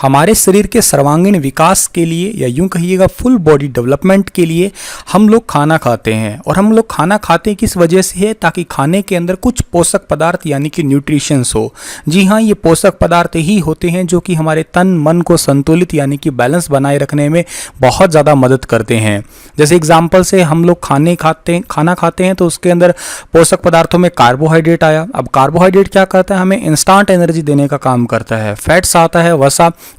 हमारे शरीर के सर्वांगीण विकास के लिए या यूं कहिएगा फुल बॉडी डेवलपमेंट के लिए हम लोग खाना खाते हैं। और हम लोग खाना खाते हैं किस वजह से है, ताकि खाने के अंदर कुछ पोषक पदार्थ यानी कि न्यूट्रिशंस हो। जी हाँ, ये पोषक पदार्थ ही होते हैं जो कि हमारे तन मन को संतुलित यानी कि बैलेंस बनाए रखने में बहुत ज़्यादा मदद करते हैं। जैसे एग्जाम्पल से हम लोग खाना खाते हैं तो उसके अंदर पोषक पदार्थों में कार्बोहाइड्रेट आया। अब कार्बोहाइड्रेट क्या करता है, हमें इंस्टेंट एनर्जी देने का काम करता है। फैट्स आता है,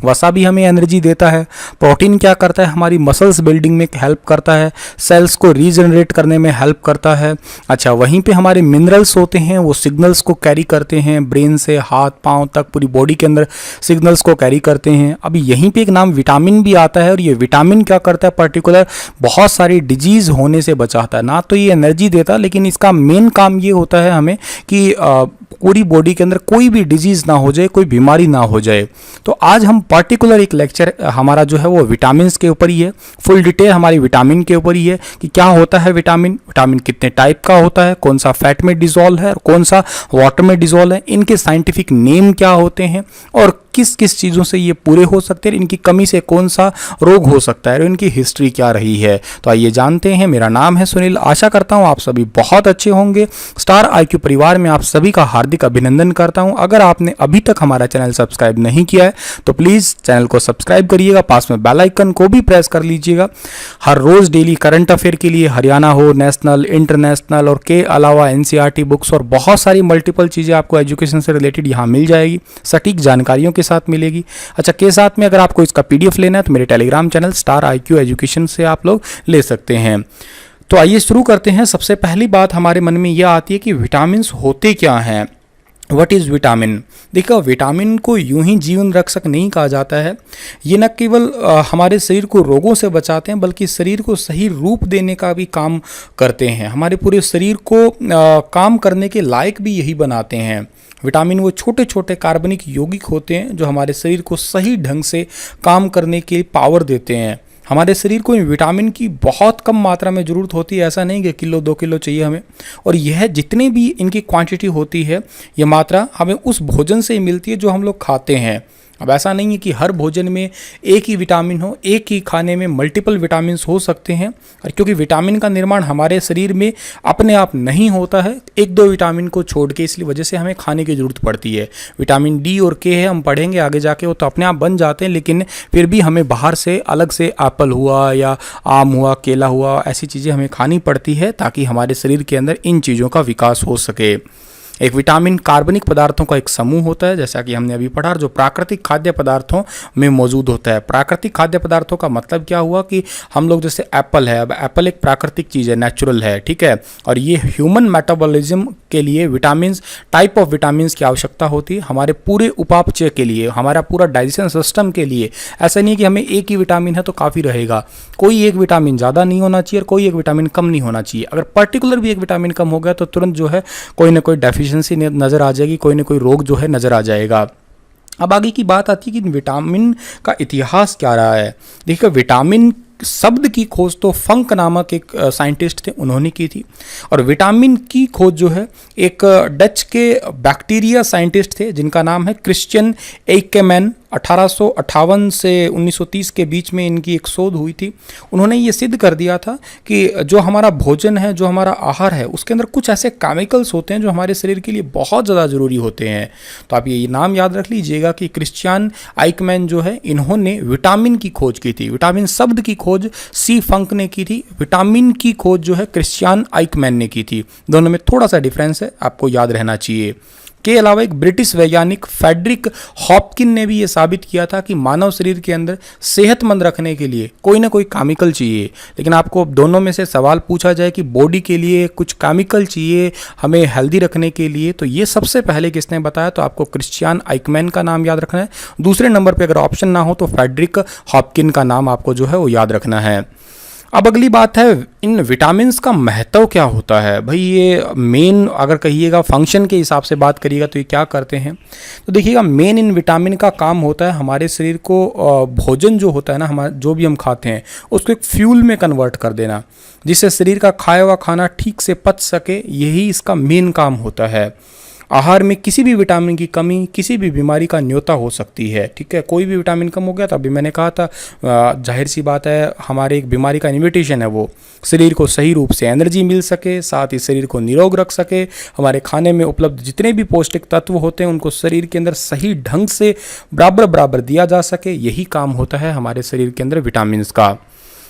वसा भी हमें एनर्जी देता है। प्रोटीन क्या करता है, हमारी मसल्स बिल्डिंग में हेल्प करता है, सेल्स को रीजनरेट करने में हेल्प करता है। अच्छा, वहीं पे हमारे मिनरल्स होते हैं, वो सिग्नल्स को कैरी करते हैं ब्रेन से हाथ पांव तक, पूरी बॉडी के अंदर सिग्नल्स को कैरी करते हैं। अभी यहीं पे एक नाम विटामिन भी आता है, और ये विटामिन क्या करता है, पर्टिकुलर बहुत सारी डिजीज होने से बचाता है। ना तो ये एनर्जी देता, लेकिन इसका मेन काम ये होता है हमें कि पूरी बॉडी के अंदर कोई भी डिजीज ना हो जाए, कोई बीमारी ना हो जाए। तो आज हम पर्टिकुलर एक लेक्चर हमारा जो है वो विटामिन के ऊपर ही है। फुल डिटेल हमारी विटामिन के ऊपर ही है कि क्या होता है विटामिन कितने टाइप का होता है, कौन सा फैट में डिसॉल्व है और कौन सा वाटर में डिसॉल्व है, इनके साइंटिफिक नेम क्या होते हैं और किस किस चीज़ों से ये पूरे हो सकते हैं, इनकी कमी से कौन सा रोग हो सकता है और इनकी हिस्ट्री क्या रही है। तो आइए जानते हैं। मेरा नाम है सुनील, आशा करता हूँ आप सभी बहुत अच्छे होंगे। स्टार IQ परिवार में आप सभी का हार्दिक अभिनंदन करता हूँ। अगर आपने अभी तक हमारा चैनल सब्सक्राइब नहीं किया है तो प्लीज़ चैनल को सब्सक्राइब करिएगा, पास में बेल आइकन को भी प्रेस कर लीजिएगा। हर रोज़ डेली करंट अफेयर के लिए हरियाणा हो, नेशनल, इंटरनेशनल और के अलावा NCERT बुक्स और बहुत सारी मल्टीपल चीज़ें आपको एजुकेशन से रिलेटेड यहाँ मिल जाएगी, सटीक जानकारियों के साथ मिलेगी। अच्छा, के साथ में अगर आपको इसका PDF लेना है तो मेरे Telegram channel star IQ education से आप लोग ले सकते हैं। तो आइए शुरू करते हैं। सबसे पहली बात हमारे मन में यह आती है कि विटामिन होते क्या हैं। What is vitamin? देखो, विटामिन को यूं ही जीवन रक्षक नहीं कहा जाता है। ये न केवल हमारे शरीर को रोगों से बचाते हैं, बल्कि शरीर को सही रूप देने का भी काम करते हैं। हमारे पूरे शरीर को काम करने के लायक भी यही बनाते हैं। विटामिन वो छोटे छोटे कार्बनिक यौगिक होते हैं जो हमारे शरीर को सही ढंग से काम करने की पावर देते हैं। हमारे शरीर को इन विटामिन की बहुत कम मात्रा में ज़रूरत होती है। ऐसा नहीं कि किलो 2 किलो चाहिए हमें, और यह जितने भी इनकी क्वांटिटी होती है, यह मात्रा हमें उस भोजन से मिलती है जो हम लोग खाते हैं। अब ऐसा नहीं है कि हर भोजन में एक ही विटामिन हो, एक ही खाने में मल्टीपल विटामिन हो सकते हैं। और क्योंकि विटामिन का निर्माण हमारे शरीर में अपने आप नहीं होता है, 1-2 विटामिन को छोड़ के, इसलिए वजह से हमें खाने की ज़रूरत पड़ती है। विटामिन D और K है, हम पढ़ेंगे आगे जाके, वो तो अपने आप बन जाते हैं, लेकिन फिर भी हमें बाहर से अलग से एप्पल हुआ या आम हुआ, केला हुआ, ऐसी चीज़ें हमें खानी पड़ती है ताकि हमारे शरीर के अंदर इन चीज़ों का विकास हो सके। एक विटामिन कार्बनिक पदार्थों का एक समूह होता है, जैसा कि हमने अभी पढ़ा, जो प्राकृतिक खाद्य पदार्थों में मौजूद होता है। प्राकृतिक खाद्य पदार्थों का मतलब क्या हुआ कि हम लोग जैसे एप्पल है, अब एप्पल एक प्राकृतिक चीज़ है, नेचुरल है, ठीक है, और ये ह्यूमन मेटाबॉलिज्म के लिए विटामिन, टाइप ऑफ विटामिन की आवश्यकता होती है हमारे पूरे उपापचय के लिए, हमारा पूरा डाइजेशन सिस्टम के लिए। ऐसा नहीं कि हमें एक ही विटामिन है तो काफ़ी रहेगा, कोई एक विटामिन ज़्यादा नहीं होना चाहिए और कोई एक विटामिन कम नहीं होना चाहिए। अगर पर्टिकुलर भी एक विटामिन कम हो गया तो तुरंत जो है कोई ना कोई डेफिशिएंसी नज़र आ जाएगी, कोई ना कोई रोग जो है नज़र आ जाएगा। अब आगे की बात आती है कि विटामिन का इतिहास क्या रहा है। देखिए, विटामिन शब्द की खोज तो फंक नामक एक साइंटिस्ट थे, उन्होंने की थी। और विटामिन की खोज जो है एक डच के बैक्टीरिया साइंटिस्ट थे जिनका नाम है क्रिश्चियन एइकेमैन। 1858 से 1930 के बीच में इनकी एक शोध हुई थी। उन्होंने ये सिद्ध कर दिया था कि जो हमारा भोजन है, जो हमारा आहार है, उसके अंदर कुछ ऐसे केमिकल्स होते हैं जो हमारे शरीर के लिए बहुत ज़्यादा ज़रूरी होते हैं। तो आप ये नाम याद रख लीजिएगा कि क्रिश्चियन एइकेमैन जो है, इन्होंने विटामिन की खोज की थी। विटामिन शब्द की खोज सी फंक ने की थी, विटामिन की खोज जो है क्रिश्चियन एइकेमैन ने की थी। दोनों में थोड़ा सा डिफरेंस है, आपको याद रहना चाहिए। के अलावा एक ब्रिटिश वैज्ञानिक फ्रेडरिक हॉपकिन ने भी ये साबित किया था कि मानव शरीर के अंदर सेहतमंद रखने के लिए कोई ना कोई केमिकल चाहिए। लेकिन आपको दोनों में से सवाल पूछा जाए कि बॉडी के लिए कुछ केमिकल चाहिए हमें हेल्दी रखने के लिए, तो ये सबसे पहले किसने बताया, तो आपको क्रिश्चियन एइकेमैन का नाम याद रखना है। दूसरे नंबर पर अगर ऑप्शन ना हो तो फ्रेडरिक हॉपकिन का नाम आपको जो है वो याद रखना है। अब अगली बात है, इन विटामिन्स का महत्व क्या होता है। भाई ये मेन अगर कहिएगा फंक्शन के हिसाब से बात करिएगा तो ये क्या करते हैं, तो देखिएगा मेन इन विटामिन का काम होता है हमारे शरीर को भोजन जो होता है ना, हमारा जो भी हम खाते हैं उसको एक फ्यूल में कन्वर्ट कर देना, जिससे शरीर का खाया हुआ खाना ठीक से पच सके। यही इसका मेन काम होता है। आहार में किसी भी विटामिन की कमी किसी भी बीमारी का न्योता हो सकती है। ठीक है, कोई भी विटामिन कम हो गया तो अभी मैंने कहा था जाहिर सी बात है हमारे एक बीमारी का इन्विटेशन है वो शरीर को सही रूप से एनर्जी मिल सके, साथ ही शरीर को निरोग रख सके, हमारे खाने में उपलब्ध जितने भी पौष्टिक तत्व होते हैं उनको शरीर के अंदर सही ढंग से बराबर बराबर दिया जा सके। यही काम होता है हमारे शरीर के अंदर विटामिन का।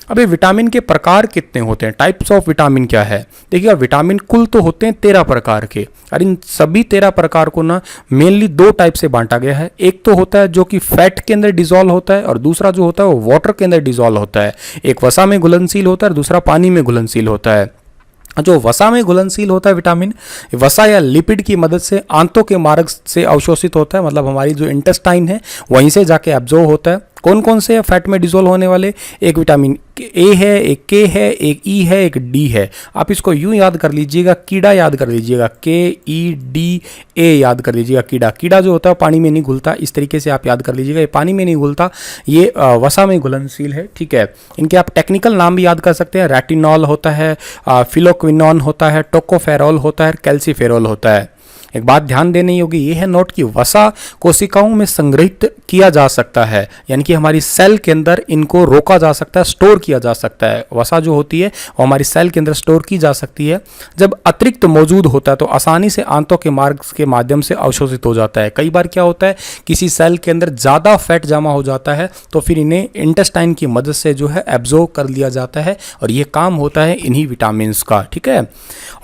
अब ये विटामिन के प्रकार कितने होते हैं, टाइप्स ऑफ विटामिन क्या है? देखिए विटामिन कुल तो होते हैं 13 प्रकार के, और इन सभी 13 प्रकार को ना मेनली 2 टाइप से बांटा गया है। एक तो होता है जो कि फैट के अंदर डिजोल्व होता है, और दूसरा जो होता है वो वाटर के अंदर डिजोल्व होता है। एक वसा में घुलनशील होता है और दूसरा पानी में घुलनशील होता है। जो वसा में घुलनशील होता है विटामिन, वसा या लिपिड की मदद से आंतों के मार्ग से अवशोषित होता है, मतलब हमारी जो इंटेस्टाइन है वहीं से जाके एब्जॉर्ब होता है। कौन कौन से फैट में डिजोल्व होने वाले? एक विटामिन ए है, एक के है, एक ई है, एक डी है। आप इसको यूं याद कर लीजिएगा, कीड़ा याद कर लीजिएगा, के ई डी ए याद कर लीजिएगा। कीड़ा कीड़ा जो होता है पानी में नहीं घुलता, इस तरीके से आप याद कर लीजिएगा। ये पानी में नहीं घुलता, ये वसा में घुलनशील है। ठीक है, इनके आप टेक्निकल नाम भी याद कर सकते हैं। रेटिनॉल होता है, फिलोक्विनोन होता है, टोकोफेरॉल होता है, कैल्सीफेरॉल होता है। एक बात ध्यान देनी होगी, ये है नोट कि वसा कोशिकाओं में संग्रहित किया जा सकता है, यानी कि हमारी सेल के अंदर इनको रोका जा सकता है, स्टोर किया जा सकता है। वसा जो होती है वो हमारी सेल के अंदर स्टोर की जा सकती है। जब अतिरिक्त मौजूद होता है तो आसानी से आंतों के मार्ग के माध्यम से अवशोषित हो जाता है। कई बार क्या होता है, किसी सेल के अंदर ज़्यादा फैट जमा हो जाता है तो फिर इन्हें इंटेस्टाइन की मदद से जो है एब्जॉर्ब कर लिया जाता है, और ये काम होता है इन्हीं विटामिन का। ठीक है,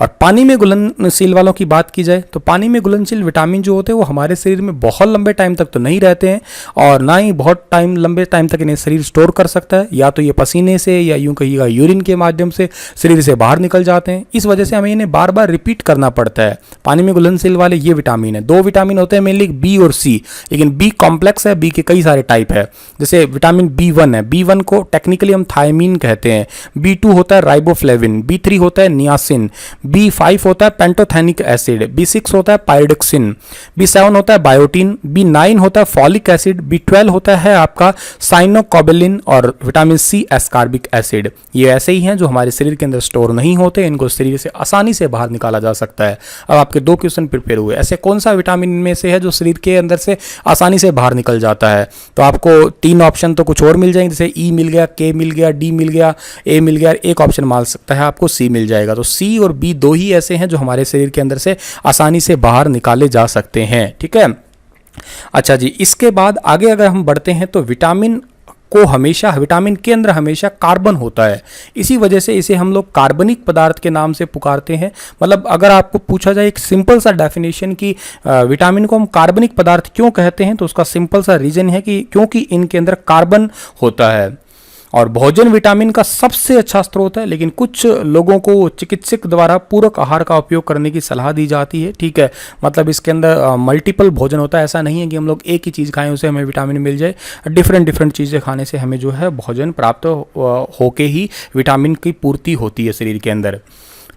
और पानी में घुलनशील वालों की बात की जाए तो पानी में घुलनशील विटामिन जो होते हैं वो हमारे शरीर में बहुत लंबे टाइम तक तो नहीं रहते हैं, और ना ही बहुत लंबे टाइम तक इन्हें शरीर स्टोर कर सकता है। या तो ये पसीने से या यूं कहिएगा यूरिन के माध्यम से शरीर से बाहर निकल जाते हैं। इस वजह से हमें इन्हें बार बार रिपीट करना पड़ता है। पानी में घुलनशील वाले ये विटामिन है। 2 विटामिन होते हैं मेनली, बी और सी, लेकिन बी कॉम्प्लेक्स है, बी के कई सारे टाइप है। जैसे विटामिन B1 है, B1 को टेक्निकली हम थायमीन कहते हैं। B2 होता है राइबोफ्लेविन, B3 होता है नियासिन, B5 होता है पेंटोथेनिक एसिड, B6 होता है पायरोक्सिन, B7 होता है बायोटीन, B9 होता है फॉलिक एसिड, B12 होता है आपका साइनोकोबिलिन, और विटामिन सी एस्कॉर्बिक एसिड। ये ऐसे ही हैं जो हमारे शरीर के अंदर स्टोर नहीं होते, इनको शरीर से आसानी से बाहर निकाला जा सकता है। अब आपके 2 क्वेश्चन प्रिपेयर हुए, ऐसे कौन सा विटामिन में से है जो शरीर के अंदर से आसानी से बाहर निकल जाता है? तो आपको 3 ऑप्शन तो कुछ और मिल जाएंगे, जैसे ई मिल गया, के मिल गया, डी मिल गया, ए मिल गया, एक ऑप्शन माल सकता है आपको सी मिल जाएगा। तो सी और बी 2 ही ऐसे हैं जो हमारे शरीर के अंदर से आसानी से बाहर निकाले जा सकते हैं। ठीक है, अच्छा जी, इसके बाद आगे अगर हम बढ़ते हैं तो विटामिन के अंदर हमेशा कार्बन होता है। इसी वजह से इसे हम लोग कार्बनिक पदार्थ के नाम से पुकारते हैं। मतलब अगर आपको पूछा जाए एक सिंपल सा डेफिनेशन कि विटामिन को हम कार्बनिक पदार्थ क्यों कहते हैं, तो उसका सिंपल सा रीजन है कि क्योंकि इनके अंदर कार्बन होता है। और भोजन विटामिन का सबसे अच्छा स्रोत है, लेकिन कुछ लोगों को चिकित्सक द्वारा पूरक आहार का उपयोग करने की सलाह दी जाती है। ठीक है, मतलब इसके अंदर मल्टीपल भोजन होता है। ऐसा नहीं है कि हम लोग एक ही चीज़ खाएं उसे हमें विटामिन मिल जाए। डिफरेंट चीज़ें खाने से हमें जो है भोजन प्राप्त होके ही विटामिन की पूर्ति होती है शरीर के अंदर।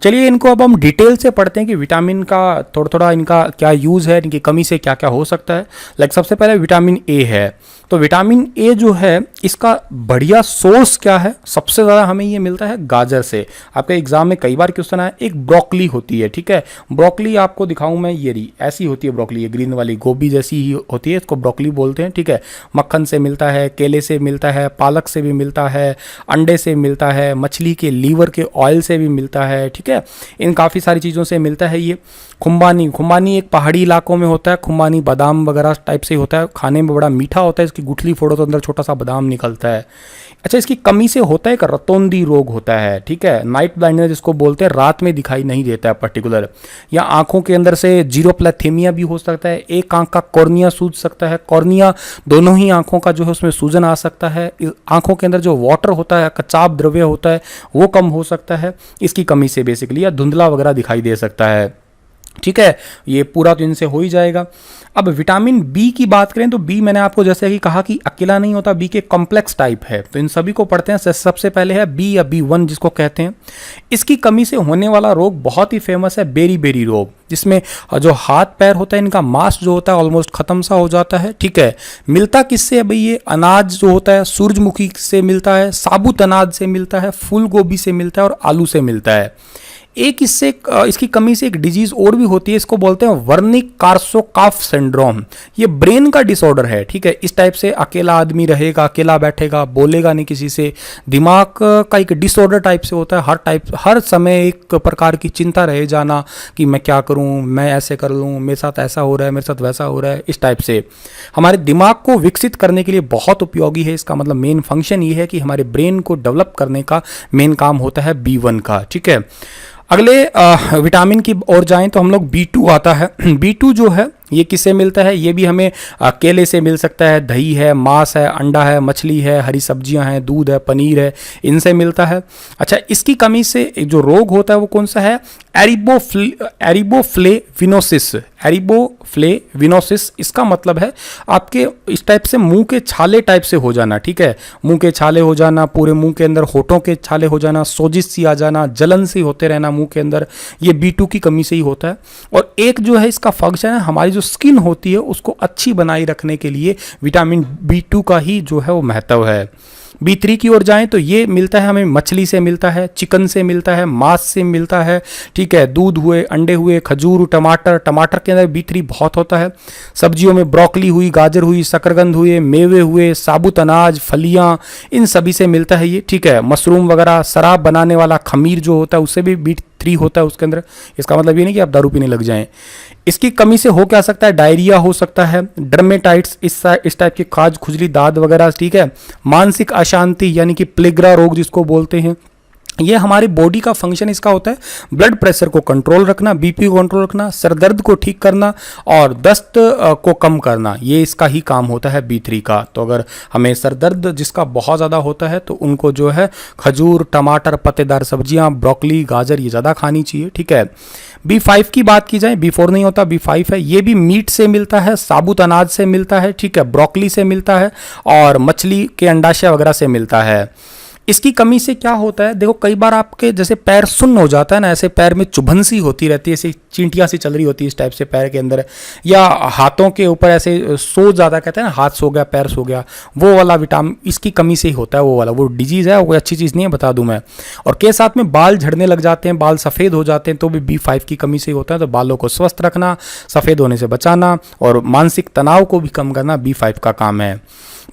चलिए इनको अब हम डिटेल से पढ़ते हैं कि विटामिन का थोड़ा इनका क्या यूज़ है, इनकी कमी से क्या क्या हो सकता है। लाइक सबसे पहले विटामिन ए है, तो विटामिन ए जो है इसका बढ़िया सोर्स क्या है? सबसे ज़्यादा हमें ये मिलता है गाजर से। आपके एग्जाम में कई बार क्वेश्चन आया। एक ब्रोकली होती है, ठीक है, ब्रोकली आपको दिखाऊं मैं, ये रही, ऐसी होती है ब्रोकली, ये ग्रीन वाली गोभी जैसी ही होती है, इसको ब्रोकली बोलते हैं। ठीक है, मक्खन से मिलता है, केले से मिलता है, पालक से भी मिलता है, अंडे से मिलता है, मछली के लीवर के ऑयल से भी मिलता है। ठीक है, इन काफ़ी सारी चीज़ों से मिलता है। ये खुम्बानी एक पहाड़ी इलाकों में होता है। खुम्बानी बादाम वगैरह टाइप से होता है, खाने में बड़ा मीठा होता है। इसकी गुठली फोड़ो तो अंदर छोटा सा बादाम निकलता है। अच्छा, इसकी कमी से होता है एक रतौंधी रोग होता है। ठीक है, नाइट ब्लाइंडनेस जिसको बोलते हैं, रात में दिखाई नहीं देता है पर्टिकुलर। या आंखों के अंदर से जीरोप्लेथेमिया भी हो सकता है। एक आंख का कॉर्निया सूज सकता है, कॉर्निया दोनों ही आंखों का जो है उसमें सूजन आ सकता है। आंखों के अंदर जो वाटर होता है, कचाप द्रव्य होता है, वो कम हो सकता है इसकी कमी से बेसिकली, या धुंधला वगैरह दिखाई दे सकता है। ठीक है, ये पूरा तो इनसे हो ही जाएगा। अब विटामिन बी की बात करें तो बी मैंने आपको जैसे कि कहा कि अकेला नहीं होता, बी के कॉम्प्लेक्स टाइप है, तो इन सभी को पढ़ते हैं। सबसे पहले है बी या B1 जिसको कहते हैं। इसकी कमी से होने वाला रोग बहुत ही फेमस है, बेरी रोग, जिसमें जो हाथ पैर होता है इनका मांस जो होता है ऑलमोस्ट खत्म सा हो जाता है। ठीक है, मिलता किससे है भाई? ये अनाज जो होता है सूरजमुखी से मिलता है, साबुत अनाज से मिलता है, फूल गोभी से मिलता है और आलू से मिलता है। एक इससे इसकी कमी से एक डिजीज और भी होती है, इसको बोलते हैं वर्निक कार्सोकाफ सिंड्रोम। ये ब्रेन का डिसऑर्डर है, ठीक है। इस टाइप से अकेला आदमी रहेगा, अकेला बैठेगा, बोलेगा नहीं किसी से, दिमाग का एक डिसऑर्डर टाइप से होता है। हर समय एक प्रकार की चिंता रहे जाना कि मैं क्या करूं, मैं ऐसे कर लूं, मेरे साथ ऐसा हो रहा है, मेरे साथ वैसा हो रहा है। इस टाइप से हमारे दिमाग को विकसित करने के लिए बहुत उपयोगी है। इसका मतलब मेन फंक्शन ये है कि हमारे ब्रेन को डेवलप करने का मेन काम होता है B1 का, ठीक है। अगले विटामिन की ओर जाएं तो हम लोग B2 आता है। B2 जो है ये किससे मिलता है? ये भी हमें केले से मिल सकता है, दही है, मांस है, अंडा है, मछली है, हरी सब्जियां हैं, दूध है, पनीर है, इनसे मिलता है। अच्छा, इसकी कमी से जो रोग होता है वो कौन सा है? एरिबोफ्लेविनोसिस। एरिबोफ्लेविनोसिस इसका मतलब है आपके इस टाइप से मुंह के छाले टाइप से हो जाना, ठीक है। मुंह के छाले हो जाना, पूरे मुंह के अंदर होठों के छाले हो जाना, सोजिश सी आ जाना, जलन सी होते रहना मुंह के अंदर, ये B2 की कमी से ही होता है। और एक जो है इसका फंक्शन है, हमारी जो स्किन होती है उसको अच्छी बनाए रखने के लिए विटामिन B2 का ही जो है वो महत्व है। B3 की ओर जाएं तो ये मिलता है हमें मछली से मिलता है, चिकन से मिलता है, मांस से मिलता है, ठीक है। दूध हुए, अंडे हुए, खजूर, टमाटर, टमाटर के अंदर B3 बहुत होता है। सब्जियों में ब्रोकली हुई, गाजर हुई, शकरकंद हुए, मेवे हुए, साबुत अनाज, फलियां, इन सभी से मिलता है ये, ठीक है। मशरूम वगैरह, शराब बनाने वाला खमीर जो होता है उससे भी B3 होता है उसके अंदर। इसका मतलब ये नहीं कि आप दारू पीने लग जाएं। इसकी कमी से हो क्या सकता है? डायरिया हो सकता है, डर्मेटाइट्स, इस टाइप की खाज, खुजली, दाद वगैरह, ठीक है। मानसिक अशांति यानी कि प्लेग्रा रोग जिसको बोलते हैं, ये हमारी बॉडी का फंक्शन इसका होता है ब्लड प्रेशर को कंट्रोल रखना, BP को कंट्रोल रखना, सर दर्द को ठीक करना और दस्त को कम करना, ये इसका ही काम होता है B3 का। तो अगर हमें सर दर्द जिसका बहुत ज़्यादा होता है तो उनको जो है खजूर, टमाटर, पत्तेदार सब्जियां, ब्रोकली, गाजर ये ज़्यादा खानी चाहिए, ठीक है। B5 की बात की जाए, B4 नहीं होता, B5 है। ये भी मीट से मिलता है, साबुत अनाज से मिलता है, ठीक है, ब्रोकली से मिलता है और मछली के अंडाशय वगैरह से मिलता है। इसकी कमी से क्या होता है? देखो, कई बार आपके जैसे पैर सुन्न हो जाता है ना, ऐसे पैर में चुभन सी होती रहती है, ऐसे चींटियां सी चल रही होती है इस टाइप से पैर के अंदर, या हाथों के ऊपर ऐसे सो ज़्यादा, कहते हैं ना हाथ सो गया, पैर सो गया, वो वाला विटामिन इसकी कमी से ही होता है। वो वाला वो डिजीज़ है, वो अच्छी चीज़ नहीं है, बता दूं मैं। और के साथ में बाल झड़ने लग जाते हैं, बाल सफ़ेद हो जाते हैं, तो भी B5 की कमी से ही होता है। तो बालों को स्वस्थ रखना, सफ़ेद होने से बचाना और मानसिक तनाव को भी कम करना B5 का काम है।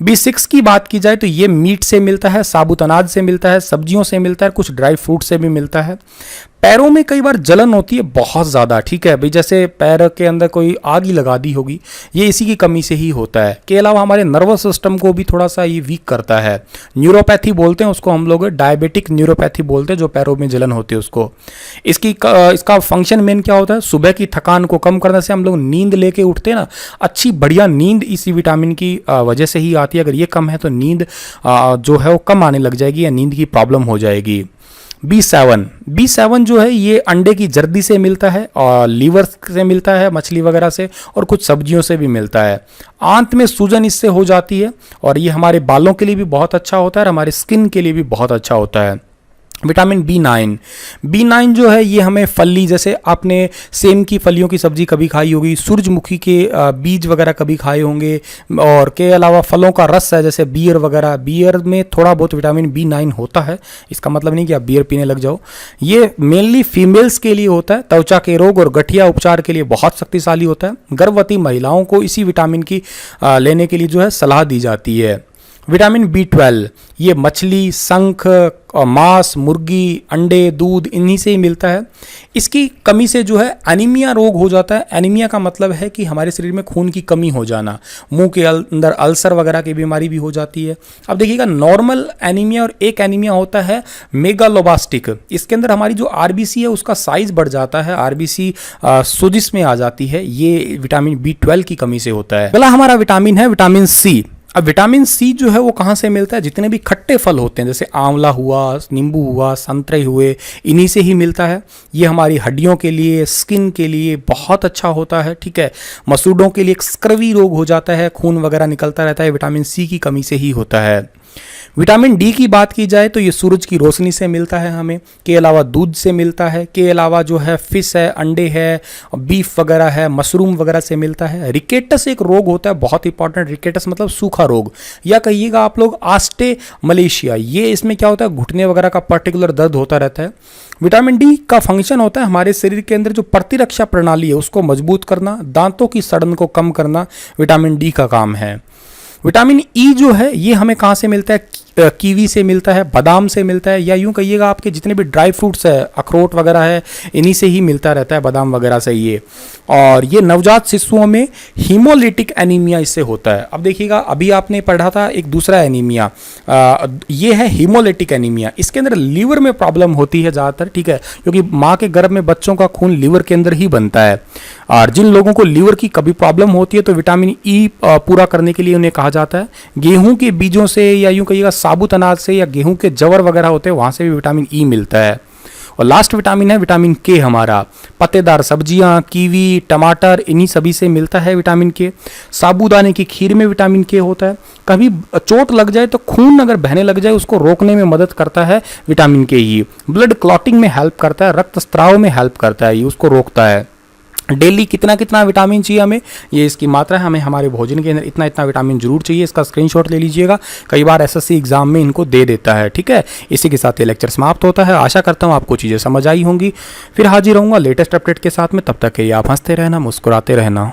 B6 की बात की जाए तो ये मीट से मिलता है, साबुत अनाज से मिलता है, सब्जियों से मिलता है, कुछ ड्राई फ्रूट से भी मिलता है। पैरों में कई बार जलन होती है बहुत ज़्यादा, ठीक है भाई, जैसे पैर के अंदर कोई आग ही लगा दी होगी, ये इसी की कमी से ही होता है। के अलावा हमारे नर्वस सिस्टम को भी थोड़ा सा ये वीक करता है। न्यूरोपैथी बोलते हैं उसको हम लोग, डायबिटिक न्यूरोपैथी बोलते हैं, जो पैरों में जलन होती है उसको। इसका फंक्शन मेन क्या होता है? सुबह की थकान को कम करने से हम लोग नींद लेके उठते हैं ना, अच्छी बढ़िया नींद इसी विटामिन की वजह से ही आती है। अगर ये कम है तो नींद जो है वो कम आने लग जाएगी या नींद की प्रॉब्लम हो जाएगी। B7 जो है ये अंडे की जर्दी से मिलता है और लीवर से मिलता है, मछली वगैरह से, और कुछ सब्जियों से भी मिलता है। आंत में सूजन इससे हो जाती है और ये हमारे बालों के लिए भी बहुत अच्छा होता है और हमारे स्किन के लिए भी बहुत अच्छा होता है। विटामिन B9 जो है ये हमें फली, जैसे आपने सेम की फलियों की सब्जी कभी खाई होगी, सूरजमुखी के बीज वगैरह कभी खाए होंगे, और के अलावा फलों का रस है जैसे बियर वगैरह, बियर में थोड़ा बहुत विटामिन B9 होता है। इसका मतलब नहीं कि आप बियर पीने लग जाओ। ये मेनली फीमेल्स के लिए होता है, त्वचा के रोग और गठिया उपचार के लिए बहुत शक्तिशाली होता है। गर्भवती महिलाओं को इसी विटामिन की लेने के लिए जो है सलाह दी जाती है। विटामिन B12 ये मछली, शंख, मांस, मुर्गी, अंडे, दूध, इन्हीं से ही मिलता है। इसकी कमी से जो है एनीमिया रोग हो जाता है। एनीमिया का मतलब है कि हमारे शरीर में खून की कमी हो जाना, मुंह के अंदर अल्सर वगैरह की बीमारी भी हो जाती है। अब देखिएगा, नॉर्मल एनीमिया और एक एनीमिया होता है मेगालोब्लास्टिक। इसके अंदर हमारी जो RBC है उसका साइज बढ़ जाता है, RBC सोजिश में आ जाती है। ये विटामिन B12 की कमी से होता है। अगला हमारा विटामिन है विटामिन C। अब विटामिन C जो है वो कहाँ से मिलता है? जितने भी खट्टे फल होते हैं, जैसे आंवला हुआ, नींबू हुआ, संतरे हुए, इन्हीं से ही मिलता है। ये हमारी हड्डियों के लिए, स्किन के लिए बहुत अच्छा होता है, ठीक है। मसूड़ों के लिए स्क्रवी रोग हो जाता है, खून वगैरह निकलता रहता है, विटामिन C की कमी से ही होता है। विटामिन डी की बात की जाए तो ये सूरज की रोशनी से मिलता है हमें, के अलावा दूध से मिलता है, के अलावा जो है फिश है, अंडे है, बीफ वगैरह है, मशरूम वगैरह से मिलता है। रिकेटस एक रोग होता है बहुत इंपॉर्टेंट, रिकेटस मतलब सूखा रोग, या कहिएगा आप लोग आस्टे मलेशिया, ये इसमें क्या होता है घुटने वगैरह का पर्टिकुलर दर्द होता रहता है। विटामिन डी का फंक्शन होता है हमारे शरीर के अंदर जो प्रतिरक्षा प्रणाली है उसको मजबूत करना, दांतों की सड़न को कम करना विटामिन डी का काम है। विटामिन ई जो है ये हमें कहाँ से मिलता है, कीवी से मिलता है, बादाम से मिलता है, या यूं कहिएगा आपके जितने भी ड्राई फ्रूट्स है, अखरोट वगैरह है, इन्हीं से ही मिलता रहता है, बादाम वगैरह से ये। और ये नवजात शिशुओं में हीमोलिटिक एनीमिया इससे होता है। अब देखिएगा अभी आपने पढ़ा था एक दूसरा एनीमिया, ये है हीमोलिटिक एनीमिया। इसके अंदर लीवर में प्रॉब्लम होती है ज़्यादातर, ठीक है, क्योंकि माँ के गर्भ में बच्चों का खून लीवर के अंदर ही बनता है। और जिन लोगों को लीवर की कभी प्रॉब्लम होती है तो विटामिन ई पूरा करने के लिए उन्हें कहा जाता है गेहूं के बीजों से, या यूं कहिएगा साबुत अनाज से, या गेहूं के जवर वगैरह होते हैं वहां से भी विटामिन ई मिलता है। और लास्ट विटामिन है विटामिन के, हमारा पत्तेदार सब्जियां, कीवी, टमाटर, इन्हीं सभी से मिलता है विटामिन के। साबूदाने की खीर में विटामिन के होता है। कभी चोट लग जाए तो खून अगर बहने लग जाए उसको रोकने में मदद करता है विटामिन के ही। ब्लड क्लॉटिंग में हेल्प करता है, रक्त स्त्राव में हेल्प करता है, ये उसको रोकता है। डेली कितना कितना विटामिन चाहिए हमें, ये इसकी मात्रा है, हमें हमारे भोजन के अंदर इतना इतना विटामिन जरूर चाहिए। इसका स्क्रीनशॉट ले लीजिएगा, कई बार एसएससी एग्जाम में इनको दे देता है, ठीक है। इसी के साथ ये लेक्चर समाप्त होता है। आशा करता हूँ आपको चीज़ें समझ आई होंगी। फिर हाजिर रहूँगा लेटेस्ट अपडेट के साथ में, तब तक के लिए आप हंसते रहना, मुस्कुराते रहना।